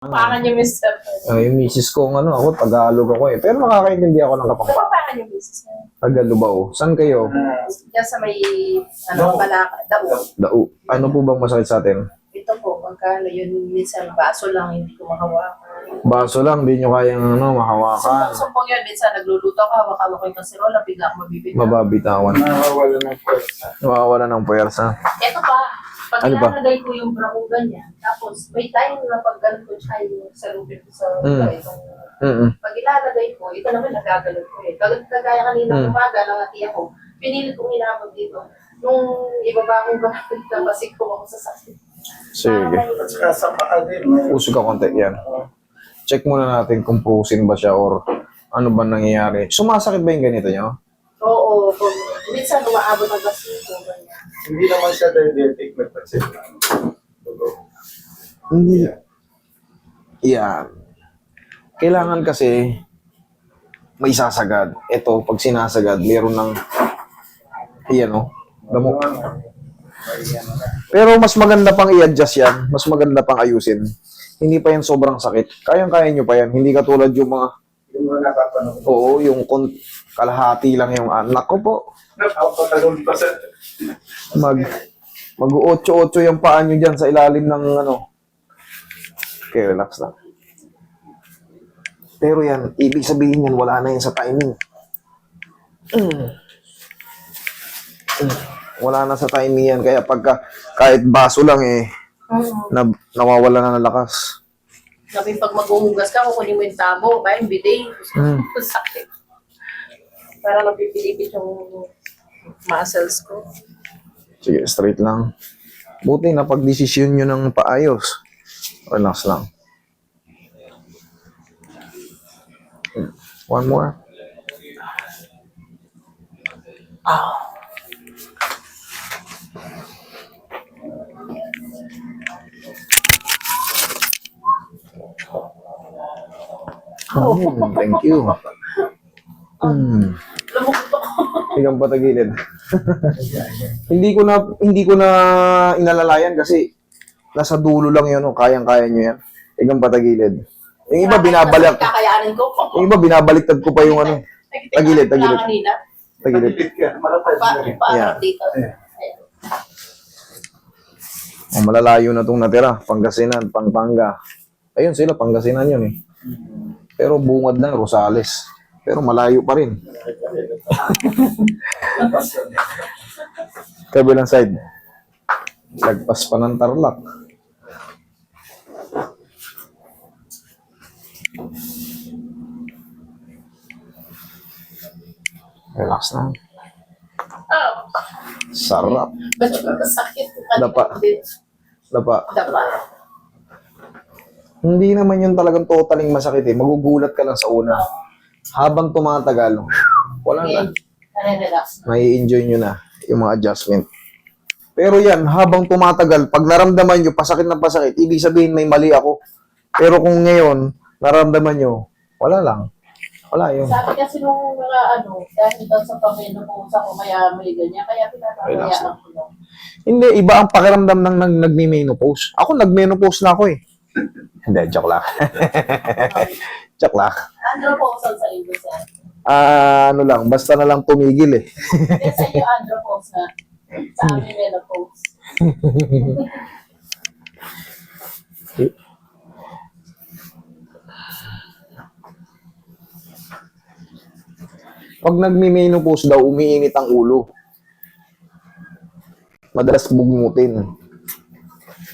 Paano niyo, Mr. Yung misis ko, ako, Tagalog ako eh. Pero nakakaintindi ako ng Kapampangan. Paano niyo, Mrs. Tagalubao. Saan kayo? Diyan sa may, Balaka, Dao. Dao. Ano po bang masakit sa atin? Ito po, pagka yun, minsan baso lang, hindi ko makawakan. Baso lang, di nyo kayang mahawakan. Sumpong yun, minsan nagluluto ka, hawak ko yung kaserola, bigla ako mabibigyan. Mababitawan. Nakawala ng pwersa. Nawawala ng puwersa. Ito pa, pag Ano ba? ilalagay ko yung brakugan niya, tapos may time na pag ganun ko siya yung sa lubid ko sa itong, pag ilalagay ko, ito naman nagagalog ko eh. Kagaya kanina umaga, nangati ako, pinilit kong inabot dito. Nung ibaba kong gamit, napasik ko ako sa sakit. Sige. At saka sa paa din. May... Usog ka konti yan. Check muna natin kung pusin ba siya or ano ba nangyayari. Sumasakit ba yung ganito nyo? Oo, kung minsan umaabot ng gasito, ganyan. Hindi naman siya diabetic, nagpa-check lang. Hindi. Yan. Kailangan kasi may sasagad. Ito, pag sinasagad, meron ng damo. Pero mas maganda pang i-adjust yan. Mas maganda pang ayusin. Hindi pa yan sobrang sakit. Kayang-kaya nyo pa yan. Hindi katulad yung mga, Yung mga napapanood. oo, yung kalahati lang yung anak ko po. Napapatalon pa sa... Mag-8-8 yung paa nyo dyan sa ilalim ng Okay, relax lang. Pero yan, ibig sabihin yan, wala na yan sa timing. Wala na sa timing yan. Kaya kahit baso lang nawawala na ng lakas. Sabi pag maghuhugas ka, kukunin mo yung tabo, ba yung bidet. Sakit. Para napipilipit yung muscles ko. Sige, straight lang. Buti na pag-desisyon nyo ng paayos. Relax lang. One more. Thank you. Lumukot ako. Higang patagilid. hindi ko na inalalayan kasi nasa dulo lang 'yon, kayang-kaya niyo 'yan. Higang patagilid. Yung iba binabalik. Kakayaanin ko. Yung iba binabaliktad ko pa yung tagilid. Kanina. Tagilid. Pilit ka. Malapad na rin. Yeah. Dito. Malalayo na tong natira, Pangasinan, Pampanga. Ayun sila, Pangasinan 'yun eh. Pero bungad na Rosales. Pero malayo pa rin. Kabilang side. Lagpas pa ng Tarlac. Relax na. Oh. Sarap. Ba't yung masakit? Dapa. Dapa. Dapa. Hindi naman yun talagang totaling masakit eh. Magugulat ka lang sa una. Habang tumatagal, wala na. Relax. May enjoy nyo na yung mga adjustment. Pero yan, habang tumatagal, pag naramdaman nyo, pasakit na pasakit, ibig sabihin may mali ako. Pero kung ngayon, naramdaman nyo, wala lang. Wala yun. Sabi kasi nung mga dahil daw sa pamilya ko sa ko kaya may ganyan, kaya pinapakayaan ko lang. Hindi, iba ang pakiramdam ng nag-menopause. Ako, nag-menopause na ako eh. Hindi, joke lang. Joke lang. Andropausal sa iyo, sir. Ano lang, basta na lang tumigil eh. Yes, sa iyo, andropause na. Sa amin, menopause. Pag nagme-menopause daw, umiinit ang ulo. Madalas bugnutin.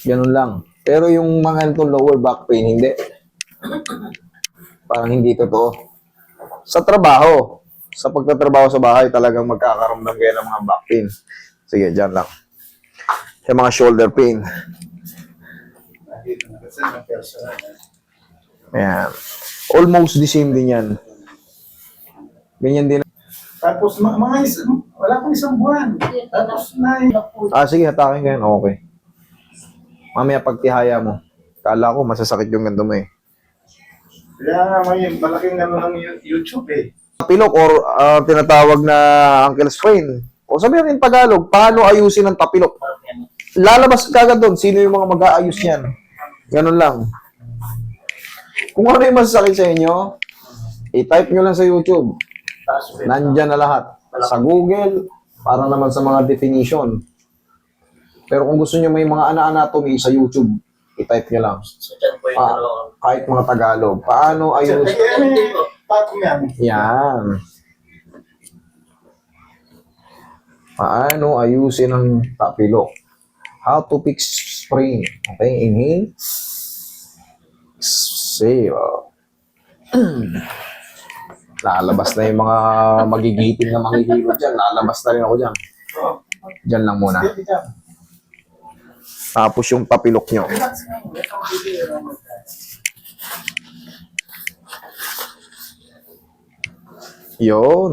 Ganun lang. Pero yung mga itong lower back pain, hindi. Parang hindi totoo. Sa trabaho, sa pagtatrabaho sa bahay, talagang magkakaramdam kayo ng mga back pain. Sige, dyan lang. Sa mga shoulder pain. Ayan. Almost the same din yan. Ganyan din. Tapos wala pang isang buwan. Tapos Sige, hatakin kayo. Okay. Mamaya pagtihaya mo. Kala ko masasakit yung ganda mo eh. Kaya nga may malaking ng YouTube eh. Tapilok or tinatawag na ankle sprain. O sabihin in Tagalog, paano ayusin ang tapilok? Lalabas kagad doon, sino yung mga mag-aayos niyan? Ganun lang. Kung ano yung masasakit sa inyo, i-type nyo lang sa YouTube. Nandyan na lahat. Sa Google, para naman sa mga definition. Pero kung gusto nyo may mga anatomy sa YouTube, i-type nyo lang. So, dyan po yung dalawang. Kahit mga Tagalog. Paano ayos? Patong yan. Yan. Paano ayusin ang tapilok? How to fix spring. Okay, inhale. Exhale. Lalabas na yung mga magigiting na manghihilot dyan. Lalabas na rin ako dyan. Dyan lang muna. Tapos yung tapilok nyo. Yun.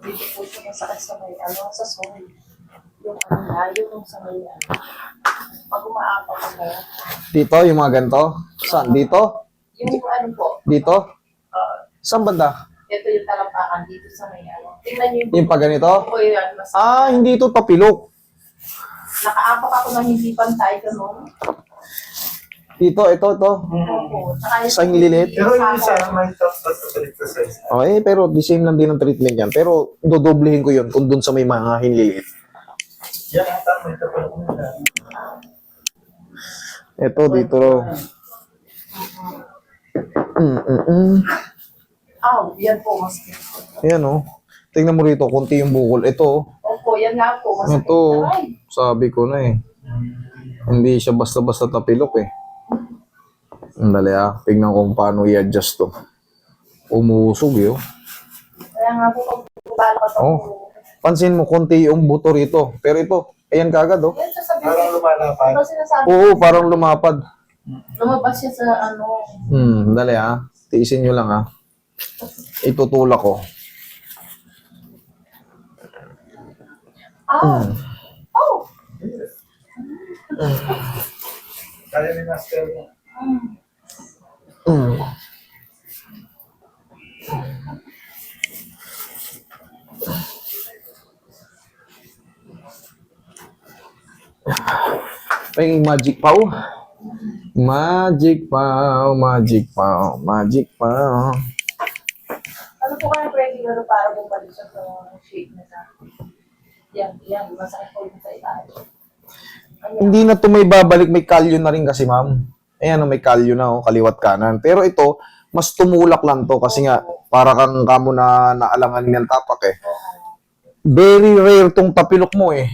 Dito po siya masakit sa may, sa soul. Yung layo nung sa may, pag umaapaw ka na, Dito, yung mga ganito. Saan? Dito? yung po, Dito? uh, Saan banda? ito yung talampakan dito sa may, tingnan niyo Yung pag ganito? po yan, mas, Hindi ito tapilok. nakaapak ako ng hindi pantay, gano'n. Dito, ito. Opo, tsaka Sa lilit? Pero yung isa, may tapos sa size. Okay, pero the same lang din ang treatment yan. Pero dodoblehin ko yun kung dun sa may mga hinlilit. Yan ang tama ito pa lang. Ito, dito. Yan po, mas Ayan, oh. Tingnan mo rito, konti yung bukol. Ito, oh. Opo, yan nga po, mas Ito, oh. Sabi ko na eh. Hindi siya basta-basta tapilok eh. Andali tingnan ko kung paano i-adjust to. Umusog eh, oh. Kaya nga po, pag bala ka Oh. Pansin mo, konti yung buto rito. Pero ito, ayan kagad, oh. yan siya sabi Parang lumalapad. Ito sinasabi, Oo, parang lumapad. lumabas siya sa Dali tiisin nyo lang Itutulak ko. Oh! Kaya ni Master. May magic pow. Magic pow, magic pow, magic pow. Ano po kaya pwede para bumalik siya sa shape na sa yan, masakit po yung sa ilalim. Hindi na to may babalik, may kalyo na rin kasi ma'am. Ayan, may kalyo na kaliwat kanan. Pero ito, mas tumulak lang to kasi nga, para kang kamo na naalangan ng tapak eh. Very rare tong tapilok mo eh.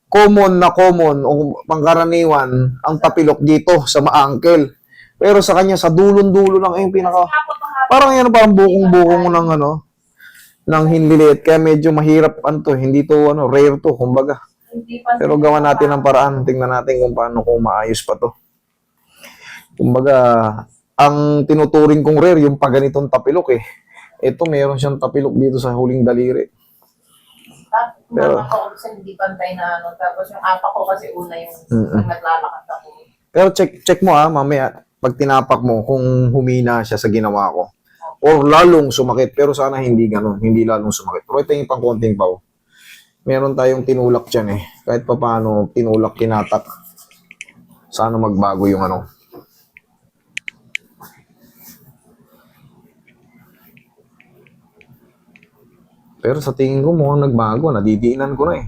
Common o pangkaraniwan ang tapilok dito sa maangkel. Pero sa kanya, sa dulon-dulo lang yung pinaka... Parang yan, parang bukong-bukong ng ng hinlilit. Kaya medyo mahirap hindi to rare to, kumbaga. Pero gawa natin ang paraan. Tingnan natin kung paano kung maayos pa to. Kumbaga, ang tinuturing kong rare, yung paganitong tapilok eh. Ito, meron siyang tapilok dito sa huling daliri. Pero ako kasi hindi pantay na tapos yung apa ko kasi una yung naglalakad ako. Pero check mo mamaya, pag tinapak mo, kung humina siya sa ginawa ko. Or lalong sumakit, pero sana hindi ganun, hindi lalong sumakit. Pero ito yung pang konting baw. Meron tayong tinulak dyan eh. Kahit pa paano, tinulak, tinatak. Sana magbago yung Pero sa tingin ko mukhang nagbago, nadidiinan ko na eh.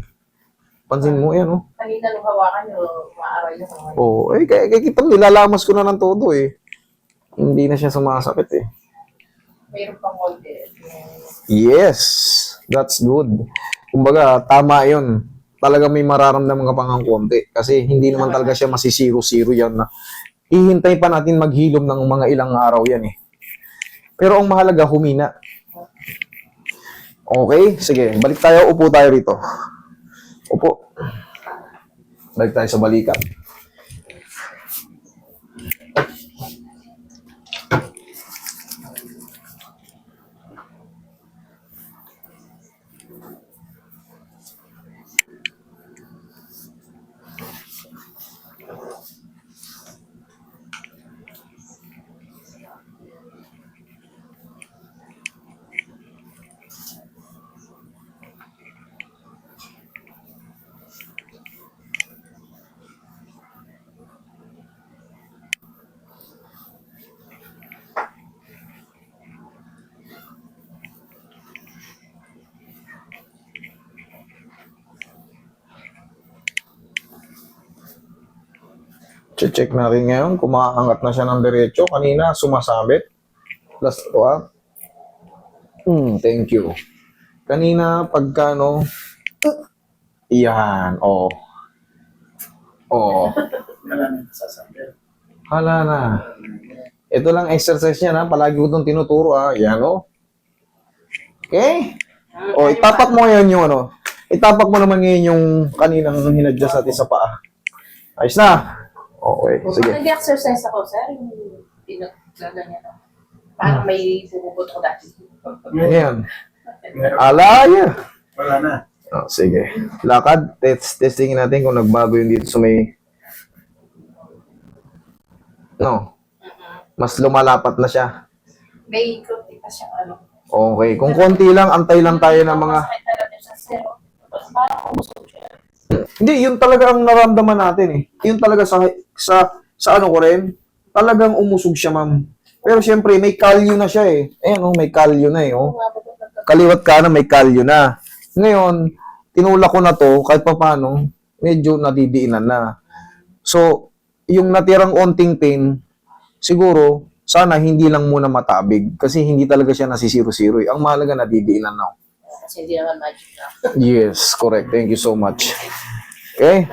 Pansin mo yan, oh. Kanina nung hawakan nyo, maaray yung mga. Oo, kaya kita nilalamas ko na ng todo eh. Hindi na siya sumasakit eh. Mayroon pang konti. Yes, that's good. Kumbaga, tama yun. Talaga may mararamdaman ka pang konti. Kasi hindi naman talaga siya masisiro-siro yan na ihintay pa natin maghilom ng mga ilang araw yan eh. Pero ang mahalaga, humina. Okay, sige. Balik tayo, upo tayo rito. Upo. Balik tayo sa balikat. Check natin ngayon kung makaangat na siya ng diretso. Kanina, sumasabit. Last to up. Thank you. Kanina, pagka, no, yan, oh. Oh. Wala na sasabi. Hala na. Ito lang exercise niya, na. Palagi ko itong tinuturo, Yan, oh. Okay? O, itapak mo ngayon yung ano. Itapak mo naman ngayon yung kaninang hinadjust natin sa paa. Ayos na. Okay, sige. Nag-exercise ako, sir. Yung pinaglaganyan ako. Parang may bububot ko dati. Ayan. Alaya. Wala na. Oh, sige. Lakad. Testingin natin kung nagbago yung dito sa may... No. Mas lumalapat na siya. May kunti pa siyang ano. Okay. Kung konti lang, antay lang tayo ng mga... Masakit talaga siya, sir. Tapos parang umusog siya. Hindi, yun talaga ang naramdaman natin eh. Yun talaga sa ano ko rin, talagang umusog siya, ma'am. Pero siyempre, may kalyo na siya eh. Ayan, oh, may kalyo na eh. Oh. Kaliwat ka na, may kalyo na. Ngayon, tinulak ko na to, kahit pa paano, medyo nadidiinan na. So, yung natirang onting pain, siguro, sana hindi lang muna matabig. Kasi hindi talaga siya nasisiro-siro eh. Ang mahalaga, nadidiinan na. Kasi hindi naman magic na. Yes, correct. Thank you so much. Okay?